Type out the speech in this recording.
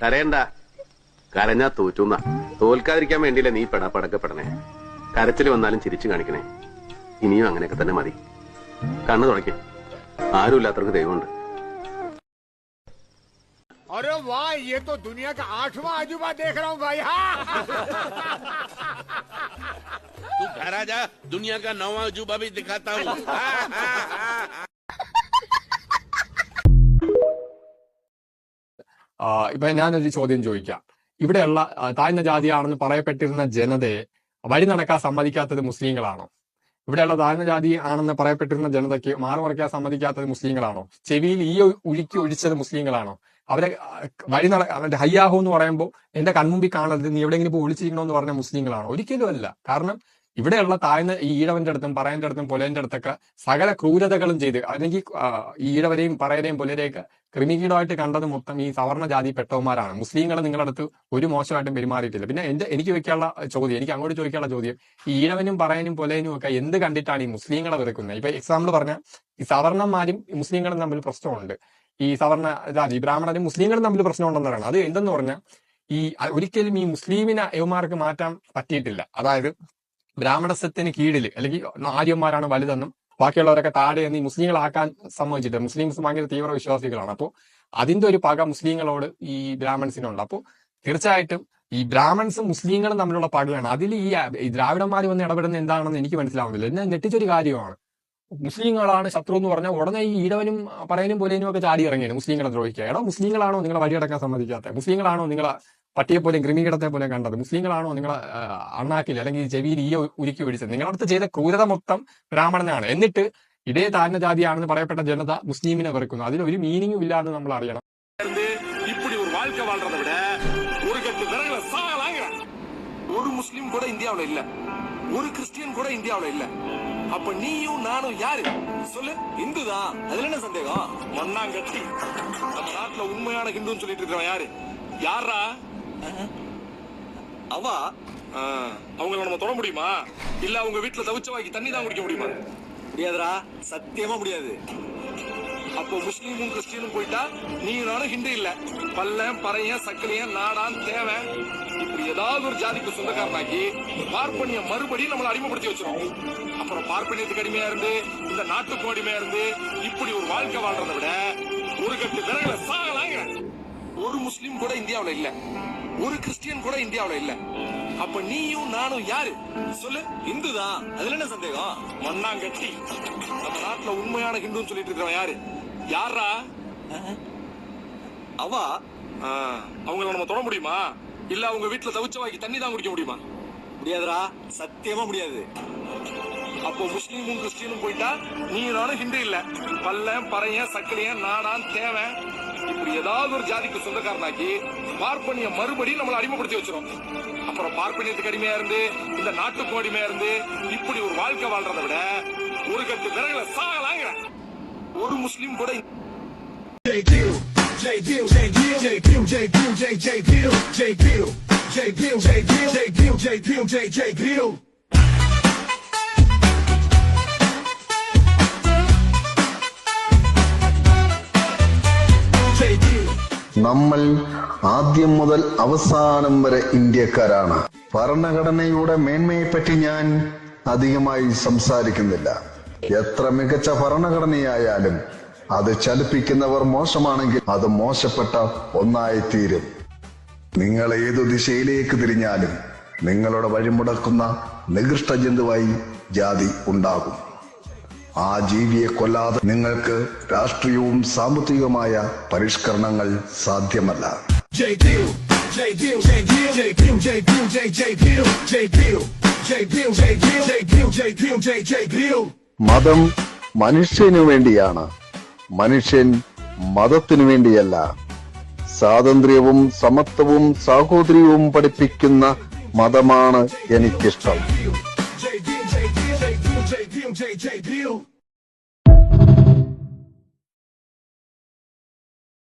കരയണ്ട. കരഞ്ഞാ തോറ്റുന്ന. തോൽക്കാതിരിക്കാൻ വേണ്ടിയില്ല നീ പടക്കപ്പെടണേ. കരച്ചിൽ വന്നാലും ചിരിച്ചു കാണിക്കണേ. ഇനിയും അങ്ങനെയൊക്കെ തന്നെ മതി. കണ്ണു തുടയ്ക്കും. ആരുമില്ലാത്തവർക്ക് ദൈവമുണ്ട്. अरे वाह, ये तो दुनिया का 8वां अजूबा देख रहा हूँ भाई। तू घर आ जा, दुनिया का 9वां अजूबा भी दिखाता हूँ। ഇപ്പൊ ഞാനൊരു ചോദ്യം ചോദിക്കാം. ഇവിടെയുള്ള താഴ്ന്ന ജാതിയാണെന്ന് പറയപ്പെട്ടിരുന്ന ജനതയെ വഴി നടക്കാൻ സമ്മതിക്കാത്തത് മുസ്ലിങ്ങളാണോ? ഇവിടെയുള്ള താഴ്ന്ന ജാതി ആണെന്ന് പറയപ്പെട്ടിരുന്ന ജനതയ്ക്ക് മാറുമറയ്ക്കാൻ സമ്മതിക്കാത്തത് മുസ്ലിങ്ങളാണോ? ചെവിയിൽ ഈ ഉരുക്കി ഒഴിച്ചത് മുസ്ലിങ്ങളാണോ? അവരെ അവന്റെ ഹയ്യാഹു എന്ന് പറയുമ്പോൾ എന്റെ കൺമുമ്പിൽ കാണരുത്, നീ എവിടെയെങ്കിലും ഇപ്പോൾ ഒളിച്ചിരിക്കണമെന്ന് പറഞ്ഞ മുസ്ലിങ്ങളാണോ? ഒരിക്കലും അല്ല. കാരണം ഇവിടെയുള്ള താഴ്ന്ന ഈ ഈഴവന്റെ അടുത്തും പറയന്റെ അടുത്തും പൊലേന്റെ അടുത്തൊക്കെ സകല ക്രൂരതകളും ചെയ്ത്, അല്ലെങ്കിൽ ഈ ഈഴവരെയും പറയരെയും പൊലരെയൊക്കെ ക്രിമികീടമായിട്ട് കണ്ടത് മൊത്തം ഈ സവർണ്ണ ജാതി പെട്ടവന്മാരാണ്. മുസ്ലിങ്ങളെ നിങ്ങളുടെ അടുത്ത് ഒരു മോശമായിട്ടും പെരുമാറിയിട്ടില്ല. പിന്നെ എനിക്ക് വെക്കാനുള്ള ചോദ്യം, എനിക്ക് അങ്ങോട്ട് ചോദിക്കാനുള്ള ചോദ്യം, ഈ ഈഴവനും പറയനും പൊലേനും ഒക്കെ എന്ത് കണ്ടിട്ടാണ് ഈ മുസ്ലിങ്ങളെ വെറുക്കുന്നത്? ഇപ്പൊ എക്സാമ്പിൾ പറഞ്ഞാൽ ഈ സവർണ്ണന്മാരും മുസ്ലിങ്ങളും തമ്മിൽ പ്രശ്നമുണ്ട്. ഈ സവർണ്ണ ജാതി ബ്രാഹ്മണരും മുസ്ലിങ്ങളും തമ്മിൽ പ്രശ്നമുണ്ടെന്ന് പറയുന്നത്. അത് എന്തെന്ന് പറഞ്ഞാൽ ഈ ഒരിക്കലും ഈ മുസ്ലിമിനെ യവന്മാർക്ക് മാറ്റാൻ പറ്റിയിട്ടില്ല. അതായത് ബ്രാഹ്മണസത്തിന് കീഴിൽ അല്ലെങ്കിൽ ആര്യന്മാരാണ് വലുതെന്നും ബാക്കിയുള്ളവരൊക്കെ താഴെ എന്ന് ഈ മുസ്ലിങ്ങളാക്കാൻ സമ്മതിച്ചിട്ട് മുസ്ലിംസ് ഭയങ്കര തീവ്ര വിശ്വാസികളാണ്. അപ്പോൾ അതിന്റെ ഒരു പക മുസ്ലിങ്ങളോട് ഈ ബ്രാഹ്മൺസിനുണ്ട്. അപ്പോൾ തീർച്ചയായിട്ടും ഈ ബ്രാഹ്മൺസും മുസ്ലിങ്ങളും തമ്മിലുള്ള പകയാണ്. അതിൽ ഈ ദ്രാവിഡന്മാർ വന്ന് ഇടപെടുന്ന എന്താണെന്ന് എനിക്ക് മനസ്സിലാവുന്നില്ല. എന്നെ ഞെട്ടിച്ചൊരു കാര്യമാണ്. മുസ്ലിങ്ങളാണ് ശത്രു എന്ന് പറഞ്ഞാൽ ഉടനെ ഈ ഈടവനും പറയനും പോലേനും ഒക്കെ ചാടി ഇറങ്ങിയാണ് മുസ്ലിങ്ങളെ ദ്രോഹിക്കുക. എടോ, മുസ്ലിങ്ങളാണോ നിങ്ങളെ വഴിയടക്കാൻ സമ്മതിക്കാത്തത്? മുസ്ലിങ്ങളാണോ നിങ്ങളെ പട്ടിയെ പോലെയും ക്രിമികീടത്തെ പോലെ കണ്ടത്? മുസ്ലിങ്ങളാണോ നിങ്ങളെ അണ്ണാക്കിൽ അല്ലെങ്കിൽ ചെവിയിൽ ഈ ഉരുക്കി പിടിച്ചത്? നിങ്ങളടുത്ത് ചെയ്ത ക്രൂരത മൊത്തം ബ്രാഹ്മണനാണ്. എന്നിട്ട് ഇതേ താഴ്ന്ന ജാതിയാണെന്ന് പറയപ്പെട്ട ജനത മുസ്ലിമിനെ വെറുക്കുന്നു. അതിലൊരു മീനിങ്ങും ഇല്ലാന്ന് നമ്മൾ അറിയണം. ஒரு முஸ்லிம் கூட இந்தியாவுல இல்ல, ஒரு கிறிஸ்டியன் கூட இந்தியாவுல இல்ல. அப்ப நீயும் நானும் யாரு சொல்லு? இந்துதான். அதுல என்ன சந்தேகம்? மண்ணாங்கட்டி. நம்ம நாட்டுல உண்மையான ஹிந்துன்னு சொல்லிட்டு இருக்கிறவன் யாரு? யாரா அவா? அவங்கள நம்ம தொட முடியுமா? இல்ல அவங்க வீட்டுல தவிச்ச வாங்கி தண்ணி தான் குடிக்க முடியுமா? முடியாதுடா, சத்தியமா முடியாது. அப்போ முஸ்லீமும் கிறிஸ்டியனும் போயிட்டா நீ நானும் ஹிந்து இல்ல. பல்லன் பறையன் சக்கலையன் நாடான் தேவன் இப்படி ஏதாவது ஒரு ஜாதிக்கு சொந்தக்காரனாக்கி பார்ப்பனிய மறுபடியும் நம்மளை அடிமைப்படுத்தி வச்சிரும். அப்புறம் பார்ப்பனியத்துக்கு அடிமையா இருந்து இந்த நாட்டுக்கும் அடிமையா இருந்து இப்படி ஒரு வாழ்க்கை வாழ்றதை விட ஒரு கட்டு விறகுல சாகலாங்க. ஒரு முஸ்லீம் கூட இந்தியாவுல இல்ல, ஒரு கிறிஸ்டியன் கூட இந்தியாவுல இல்ல. அப்ப நீயும் நானும் யாரு சொல்லு? இந்துதான். அதுல என்ன சந்தேகம்? மண்ணாங்கட்டி. நம்ம நாட்டுல உண்மையான ஹிந்துன்னு சொல்லிட்டு இருக்கிறவன் யாரு? யாரா அவா? அவங்கள நம்ம தொட முடியுமா? இல்ல அவங்க வீட்டுல தவிச்ச வாங்கி தண்ணி தான் குடிக்க முடியுமா? முடியாதுடா, சத்தியமா முடியாது. அப்போ முஸ்லீமும் கிறிஸ்டியனும் போயிட்டா நீ நானும் ஹிந்து இல்ல. பல்லன் பறையன் சக்கலையன் நாடான் தேவன் இப்படி ஏதாவது ஒரு ஜாதிக்கு சொந்தக்காரனாக்கி பார்ப்பனிய மறுபடியும் நம்மளை அடிமைப்படுத்தி வச்சிரும். அப்புறம் பார்ப்பனியத்துக்கு அடிமையா இருந்து இந்த நாட்டுக்கும் அடிமையா இருந்து இப்படி ஒரு வாழ்க்கை வாழ்றதை விட ஒரு கட்டு விறகுல சாகலாங்க. ஒரு முஸ்லீம் கூட നമ്മൾ ആദ്യം മുതൽ അവസാനം വരെ ഇന്ത്യക്കാരാണ്. ഭരണഘടനയുടെ മേന്മയെപ്പറ്റി ഞാൻ അധികമായി സംസാരിക്കുന്നില്ല. എത്ര മികച്ച ഭരണഘടനയായാലും അത് ചലിപ്പിക്കുന്നവർ മോശമാണെങ്കിൽ അത് മോശപ്പെട്ട ഒന്നായി തീരും. നിങ്ങൾ ഏതു ദിശയിലേക്ക് തിരിഞ്ഞാലും നിങ്ങളുടെ വഴിമുടക്കുന്ന നികൃഷ്ട ജന്തുവായി ജാതി ഉണ്ടാകും. ആ ജീവിയെ കൊല്ലാതെ നിങ്ങൾക്ക് രാഷ്ട്രീയവും സാമ്പത്തികവുമായ പരിഷ്കരണങ്ങൾ സാധ്യമല്ല. മതം മനുഷ്യനു വേണ്ടിയാണ്, മനുഷ്യൻ മതത്തിനു വേണ്ടിയല്ല. സ്വാതന്ത്ര്യവും സമത്വവും സാഹോദര്യവും പഠിപ്പിക്കുന്ന മതമാണ് എനിക്കിഷ്ടം.